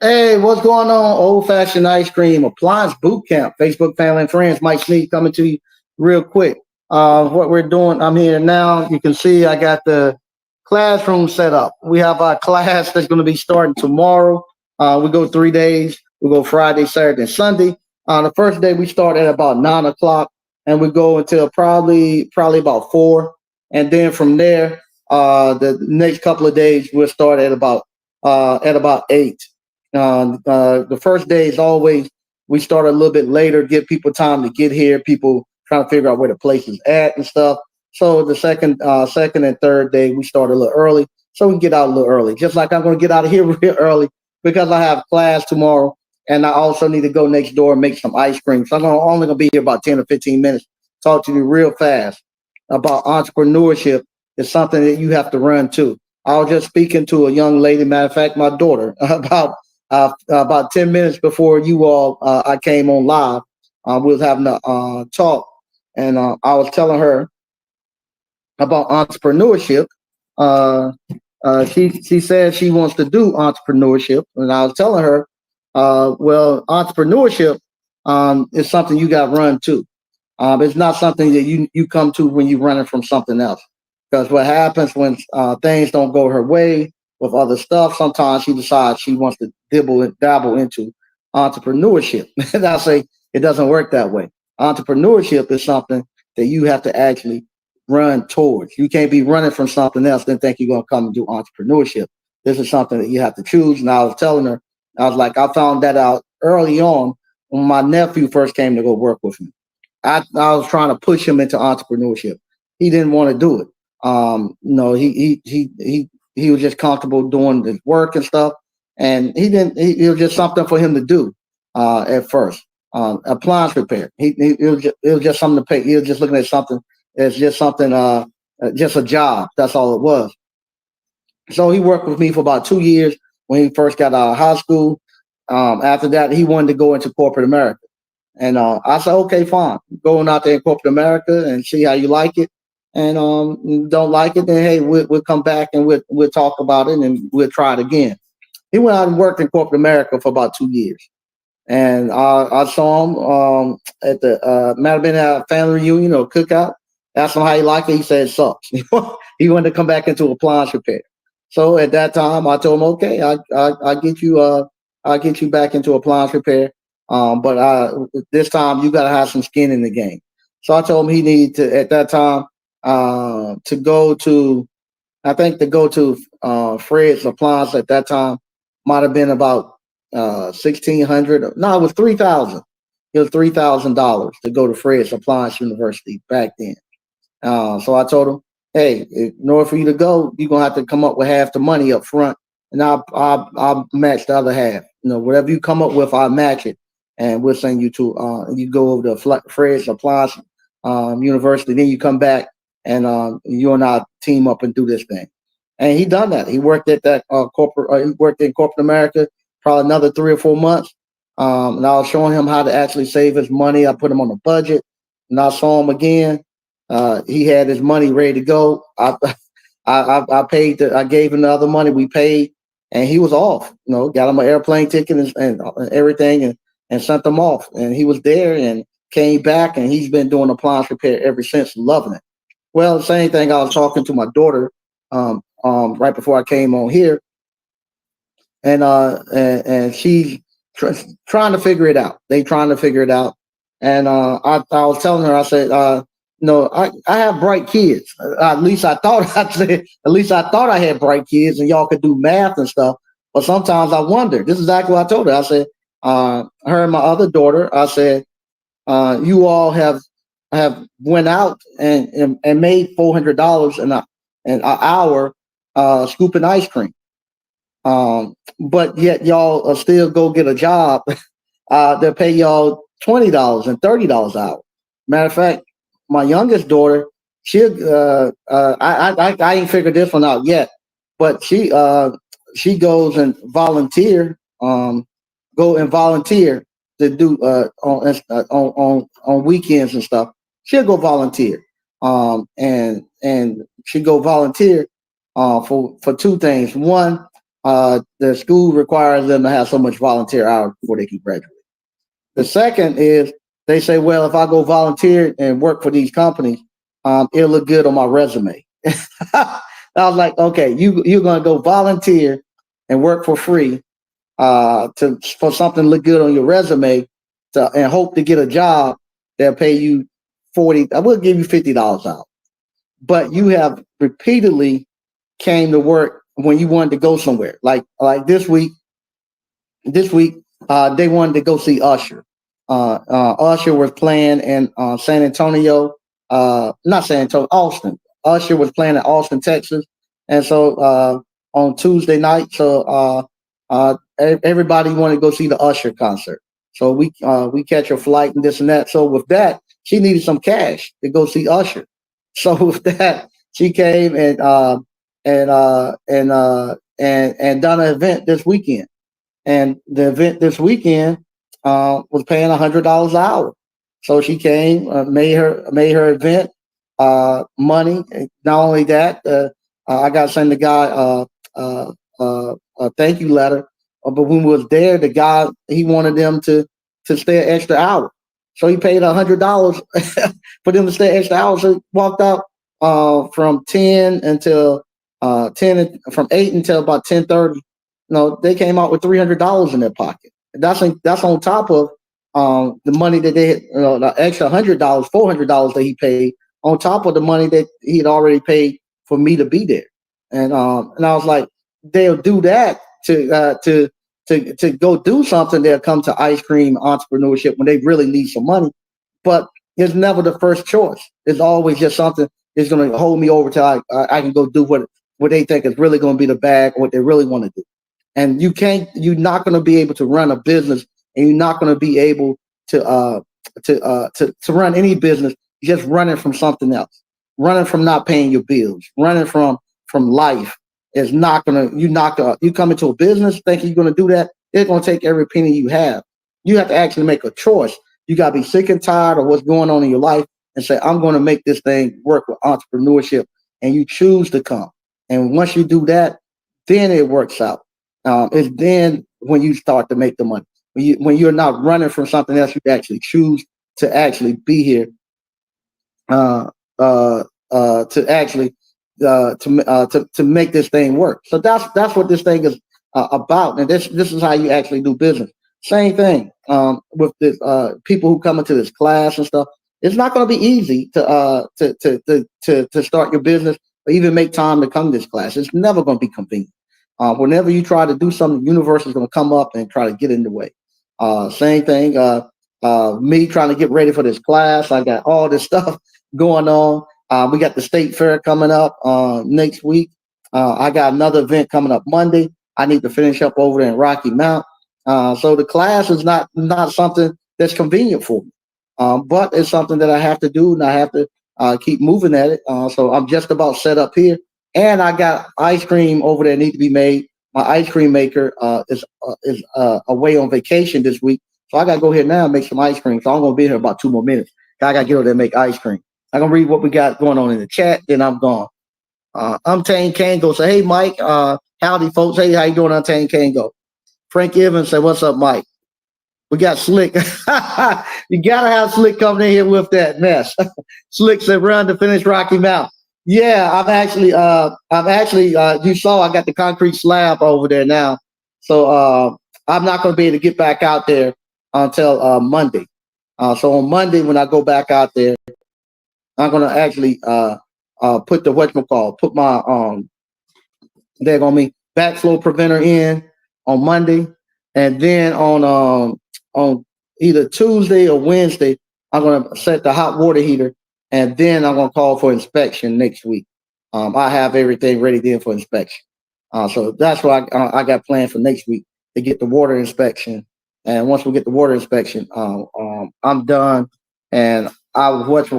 Hey, what's going on? Old fashioned ice cream appliance boot camp. Facebook family and friends. Mike Sneak coming to you real quick. What we're doing, I'm here now. You can see I got the classroom set up. We have our class that's going to be starting tomorrow. We go 3 days. We go Friday, Saturday, and Sunday. The first day we start at about 9 o'clock, and we go until probably about 4. And then from there, the next couple of days we'll start at about 8. The first day is always we start a little bit later, give people time to get here. People trying to figure out where the place is at and stuff. So the second and third day we start a little early, so we can get out a little early. Just like I'm going to get out of here real early because I have class tomorrow, and I also need to go next door and make some ice cream. So only going to be here about 10 or 15 minutes. Talk to you real fast about entrepreneurship. Is something that you have to run to. I was just speaking to a young lady, matter of fact, my daughter, about 10 minutes before you all, I came on live. We was having a talk, and I was telling her about entrepreneurship. Uh, she said she wants to do entrepreneurship, and I was telling her, well, entrepreneurship is something you got to run to. It's not something that you come to when you're running from something else. Because what happens when things don't go her way with other stuff, sometimes she decides she wants to dabble into entrepreneurship. And I say it doesn't work that way. Entrepreneurship is something that you have to actually run towards. You can't be running from something else and think you're going to come and do entrepreneurship. This is something that you have to choose. And I was telling her, I was like, I found that out early on when my nephew first came to go work with me. I was trying to push him into entrepreneurship. He didn't want to do it. No, he was just comfortable doing the work and stuff, and he didn't. It was just something for him to do at first. Appliance repair. It was just something to pay. He was just looking at something as just something, just a job. That's all it was. So he worked with me for about 2 years when he first got out of high school. After that, he wanted to go into corporate America. And I said, okay, fine. Going out there in corporate America and see how you like it. And don't like it, then hey, we'll come back and we'll talk about it and we'll try it again. He went out and worked in corporate America for about 2 years. And I saw him at the might have been at a family reunion or cookout. Asked him how he liked it. He said it sucks. He wanted to come back into appliance repair. So at that time, I told him, okay, I get you back into appliance repair. But this time you got to have some skin in the game. So I told him he needed to at that time to go to I think to go to Fred's Appliance at that time might have been about 1,600. No, it was 3,000. It was $3,000 to go to Fred's Appliance University back then. So I told him, hey, in order for you to go, you're gonna have to come up with half the money up front, and I'll match the other half. Whatever you come up with, I'll match it, and we'll send you to you go over to Fred's Appliance University. Then you come back, and you and I team up and do this thing. And he done that. He worked at that corporate. He worked in corporate America probably another 3 or 4 months. And I was showing him how to actually save his money. I put him on a budget, and I saw him again. He had his money ready to go. I paid. I gave him the other money we paid, and he was off. Got him an airplane ticket and everything, and sent them off. And he was there and came back, and he's been doing appliance repair ever since, loving it. Well, the same thing. I was talking to my daughter right before I came on here, and she's trying to figure it out. They trying to figure it out, and I was telling her, I said, no, I have bright kids. At least I thought I said. At least I thought I had bright kids, and y'all could do math and stuff. But sometimes I wonder. This is exactly what I told her. I said, her and my other daughter. I said, you all have went out and made $400 an hour scooping ice cream. But yet y'all still go get a job that pay y'all $20 and $30 an hour. Matter of fact, my youngest daughter, I ain't figured this one out yet, but she goes and go and volunteer to do on weekends and stuff. She'll go volunteer, and she go volunteer for two things. One, the school requires them to have so much volunteer hours before they can graduate. The second is they say, well, if I go volunteer and work for these companies, it'll look good on my resume. I was like, okay, you're gonna go volunteer and work for free for something to look good on your resume and hope to get a job that'll pay you 40. I will give you $50 out, but you have repeatedly came to work when you wanted to go somewhere. Like this week, they wanted to go see Usher. Usher was playing in San Antonio, not San Antonio, Austin. Usher was playing in Austin, Texas, and so on Tuesday night, so everybody wanted to go see the Usher concert. So we catch a flight and this and that. So with that, she needed some cash to go see Usher. So with that, she came and done an event this weekend. And the event this weekend was paying $100 an hour. So she came, made her event money. Not only that, I got to send the guy a thank you letter. But when we was there, the guy he wanted them to stay an extra hour, so he paid $100 for them to stay an extra hour. So he walked out from 10 until 8 until about 10:30. No, they came out with $300 in their pocket. That's on top of the money that they had, the extra $100, $400 that he paid on top of the money that he had already paid for me to be there. And I was like, they'll do that to go do something. They'll come to ice cream entrepreneurship when they really need some money, but it's never the first choice. It's always just something that's going to hold me over till I can go do what they think is really going to be the bag, what they really want to do. And you're not going to be able to run a business, and you're not going to be able to run any business just running from something else, running from not paying your bills, running from life is not going to, you come into a business thinking you're going to do that. It's going to take every penny you have. You have to actually make a choice. You got to be sick and tired of what's going on in your life and say, I'm going to make this thing work with entrepreneurship. And you choose to come. And once you do that, then it works out. It's then when you start to make the money. When you're not running from something else, you actually choose to actually be here to actually to make this thing work. So that's what this thing is about, and this is how you actually do business. Same thing with the people who come into this class and stuff. It's not going to be easy to start your business or even make time to come to this class. It's never going to be convenient. Whenever you try to do something, the universe is going to come up and try to get in the way. Same thing. Me trying to get ready for this class. I got all this stuff going on. We got the state fair coming up next week. I got another event coming up Monday. I need to finish up over there in Rocky Mount. So the class is not something that's convenient for me, but it's something that I have to do, and I have to keep moving at it. So I'm just about set up here, and I got ice cream over there need to be made. My ice cream maker is away on vacation this week, so I got to go here now and make some ice cream. So I'm going to be here about 2 more minutes. I got to get over there and make ice cream. I'm going to read what we got going on in the chat, then I'm gone. Untamed Kango say, hey, Mike. Howdy, folks. Hey, how you doing, Untamed Kango? Frank Evans said, what's up, Mike? We got Slick. You got to have Slick coming in here with that mess. Slick said, run to finish Rocky Mount. Yeah, I'm actually, you saw I got the concrete slab over there now. So I'm not going to be able to get back out there until Monday. So on Monday, when I go back out there, I'm going to actually put the put my they're going to be backflow preventer in on Monday, and then on either Tuesday or Wednesday, I'm going to set the hot water heater, and then I'm going to call for inspection next week. I have everything ready then for inspection. So that's what I got planned for next week, to get the water inspection. And once we get the water inspection, I'm done. And I'll go ahead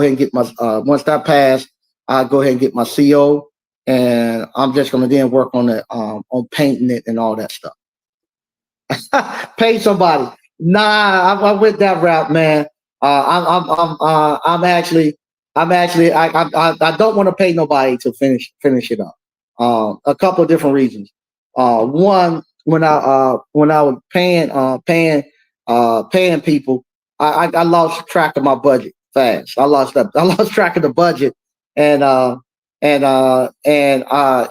and get my once that passed, I'll go ahead and get my CO, and I'm just gonna then work on the on painting it and all that stuff. Pay somebody. Nah, I went that route, man. I don't want to pay nobody to finish it up. A couple of different reasons. One, when I was paying people, I lost track of my budget fast. I lost track of the budget, and it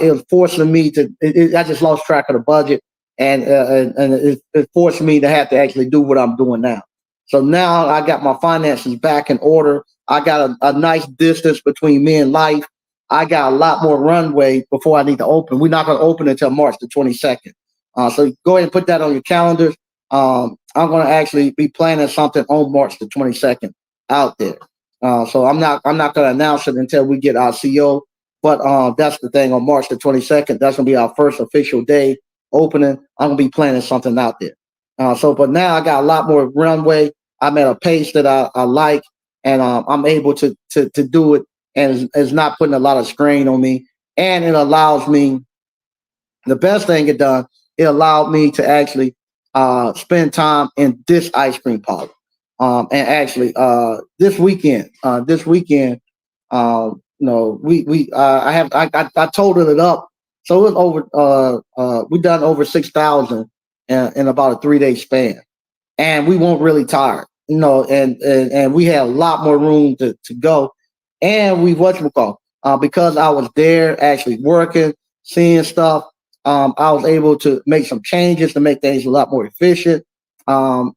was forcing me to. I just lost track of the budget, and it forced me to have to actually do what I'm doing now. So now I got my finances back in order. I got a nice distance between me and life. I got a lot more runway before I need to open. We're not going to open until March the 22nd. So go ahead and put that on your calendars. I'm going to actually be planning something on March the 22nd out there. So I'm not going to announce it until we get our CO. But that's the thing, on March the 22nd. That's going to be our first official day opening. I'm going to be planning something out there. But now I got a lot more runway. I'm at a pace that I like, and I'm able to do it, and it's not putting a lot of strain on me. And it allows me, the best thing it done, it allowed me to actually spend time in this ice cream parlor. And actually, this weekend, I totaled it up. So it was over. We done over 6,000 in about a 3 day span, and we weren't really tired, and we had a lot more room to go. And we whatchamacall, because I was there actually working, seeing stuff. I was able to make some changes to make things a lot more efficient. Um,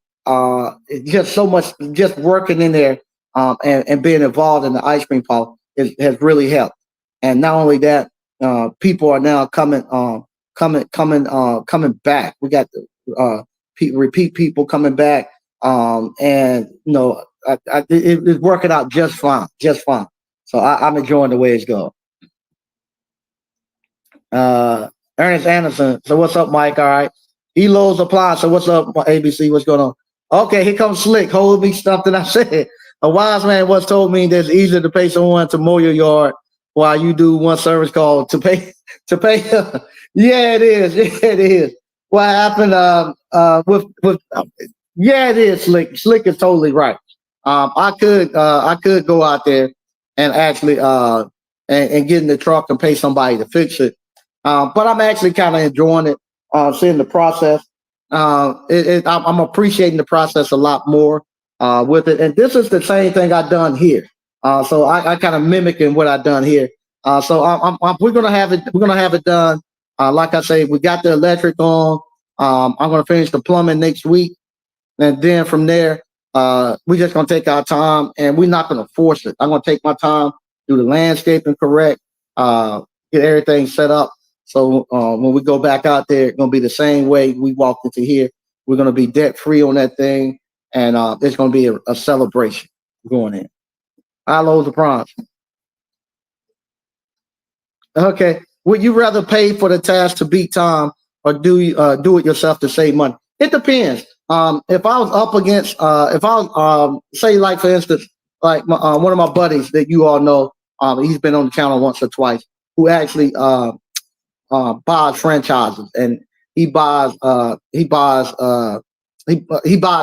just so much, just working in there, and being involved in the ice cream parlor has really helped. And not only that, people are now coming back. We got the repeat people coming back, and it's working out just fine, just fine. So I'm enjoying the way it's going. Uh, Ernest Anderson. So what's up, Mike? All right. Elo's applying. So what's up, ABC? What's going on? Okay, here comes Slick. Hold me something I said. A wise man once told me that it's easier to pay someone to mow your yard while you do one service call to pay to pay. Yeah, it is. Yeah, it is. What happened? With Yeah, it is. Slick. Slick is totally right. I could go out there and actually and get in the truck and pay somebody to fix it. But I'm actually kind of enjoying it, seeing the process. I'm appreciating the process a lot more with it. And this is the same thing I've done here. So I kind of mimicking what I've done here. We're gonna have it. We're gonna have it done. Like I say, we got the electric on. I'm gonna finish the plumbing next week, and then from there, we're just gonna take our time, and we're not gonna force it. I'm gonna take my time, do the landscaping correct, get everything set up. So when we go back out there, it's gonna be the same way we walked into here. We're gonna be debt free on that thing, and it's gonna be a celebration going in. Hello, the proms. Okay. Would you rather pay for the task to beat time, or do it yourself to save money? It depends. If I was up against, if I was, say, like for instance, like one of my buddies that you all know, he's been on the channel once or twice, who actually buys franchises, and he buys he buys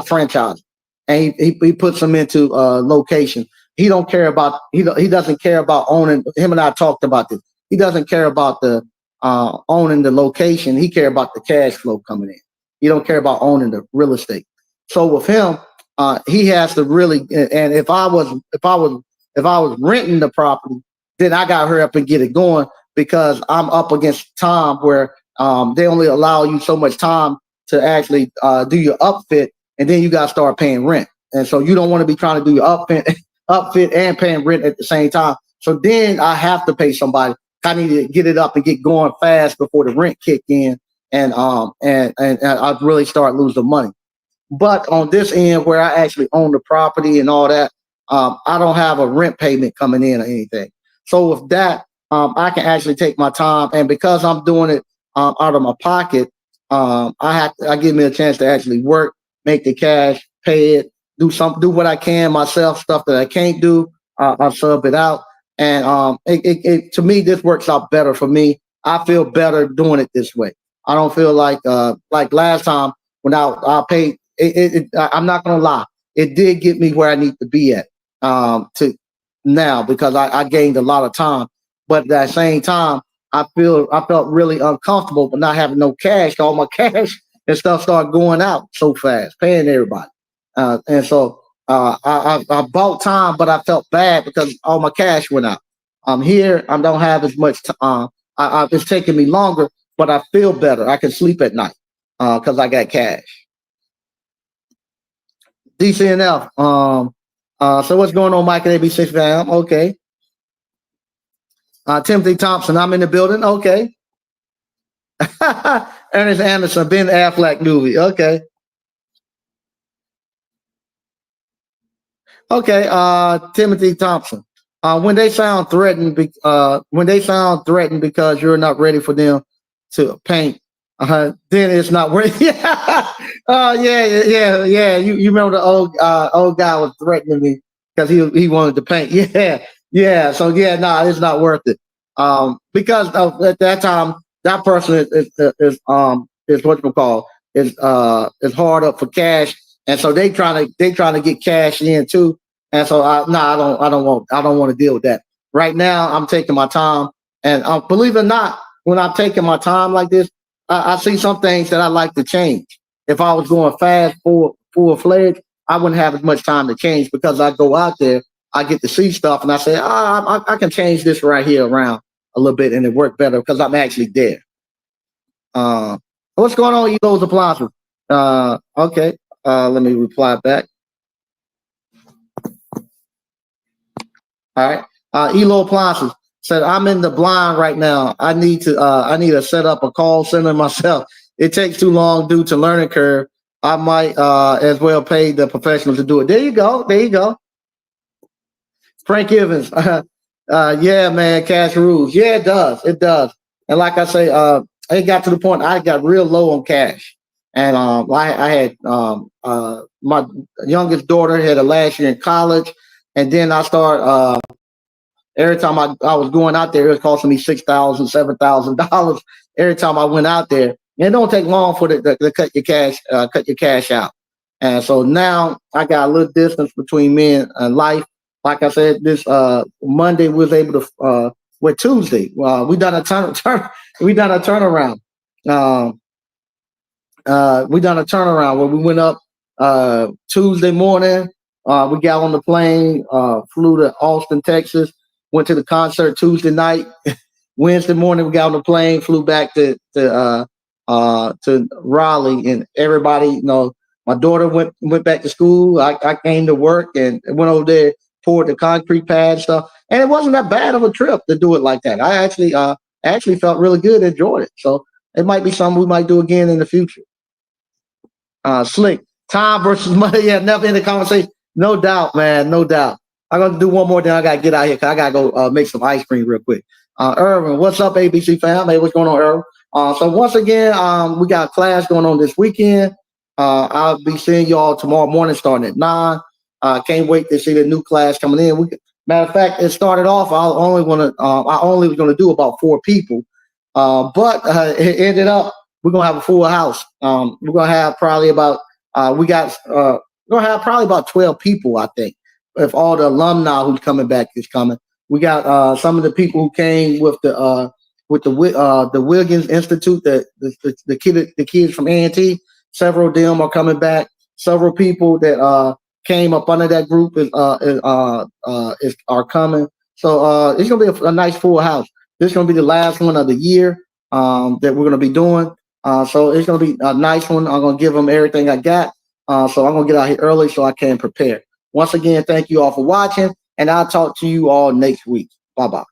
franchises, and he puts them into location. He don't care about he doesn't care about owning. Him and I talked about this. He doesn't care about the owning the location. He care about the cash flow coming in. He don't care about owning the real estate. So with him, he has to really. And if I was renting the property, then I got to hurry up and get it going, because I'm up against time where they only allow you so much time to actually do your upfit, and then you got to start paying rent. And so you don't want to be trying to do your upfit and paying rent at the same time. So then I have to pay somebody. I need to get it up and get going fast before the rent kick in, and I really start losing money. But on this end, where I actually own the property and all that, I don't have a rent payment coming in or anything. So with that, I can actually take my time, and because I'm doing it out of my pocket, I give me a chance to actually work, make the cash, pay it, do what I can myself. Stuff that I can't do, I sub it out, and to me, this works out better for me. I feel better doing it this way. I don't feel like last time when I paid. I'm not gonna lie, it did get me where I need to be at to now, because I gained a lot of time. But at the same time, I felt really uncomfortable, but not having no cash. All my cash and stuff started going out so fast, paying everybody, and so I bought time, but I felt bad because all my cash went out. Here I don't have as much. It's taking me longer, but I feel better. I can sleep at night because I got cash. DCNF. So what's going on, Mike and AB6 fam? Okay. Timothy Thompson, I'm in the building. Okay. Ernest Anderson, Ben Affleck movie. Okay. Okay. Timothy Thompson. When they sound threatened because you're not ready for them to paint, then it's not worth. Yeah. Yeah. You remember the old guy was threatening me because he wanted to paint. Yeah. So yeah, it's not worth it. Because at that time that person is what you call is hard up for cash, and so they trying to get cash in too. And so I don't want to deal with that right now. I'm taking my time, and believe it or not, when I'm taking my time like this, I see some things that I like to change. If I was going fast, full fledged, I wouldn't have as much time to change because I go out there, I get to see stuff, and I say, I can change this right here around a little bit, and it worked better because I'm actually there. What's going on, Elo's Appliances? Okay, let me reply back. All right. Elo Appliances said, I'm in the blind right now. I need to set up a call center myself. It takes too long due to learning curve. I might as well pay the professional to do it. There you go. There you go. Frank Evans. Yeah, man, cash rules. Yeah, it does. It does. And like I say, it got to the point I got real low on cash. And I had my youngest daughter had a last year in college. And then I started every time I was going out there, it was costing me $6,000, $7,000 every time I went out there. And it don't take long for to cut your cash out. And so now I got a little distance between me and life. Like I said, this Monday we was able to. With Tuesday, we done a we done a turnaround. We done a turnaround where we went up Tuesday morning. We got on the plane, flew to Austin, Texas, went to the concert Tuesday night. Wednesday morning, we got on the plane, flew back to Raleigh, and everybody, my daughter went back to school. I came to work and went over there, poured the concrete pad stuff, and it wasn't that bad of a trip to do it like that. I actually felt really good, enjoyed it. So it might be something we might do again in the future. Slick, time versus money. Yeah, never in the conversation. No doubt, man. No doubt. I'm gonna do one more, then I gotta get out here because I gotta go make some ice cream real quick. Irvin, what's up, ABC fam? Hey, what's going on, Irvin? So once again, we got a class going on this weekend. I'll be seeing y'all tomorrow morning starting at 9. Can't wait to see the new class coming in. Matter of fact, it started off. I only was gonna do about 4 people, but it ended up we're gonna have a full house. We're gonna have probably about we're gonna have probably about 12 people, I think, if all the alumni who's coming back is coming. We got some of the people who came with the Wiggins Institute, the kids from A&T. Several of them are coming back. Several people that came up under that group are coming. So it's gonna be a nice full house. This is gonna be the last one of the year that we're gonna be doing. So it's gonna be a nice one. I'm gonna give them everything I got. So I'm gonna get out here early so I can prepare. Once again, thank you all for watching, and I'll talk to you all next week. Bye-bye.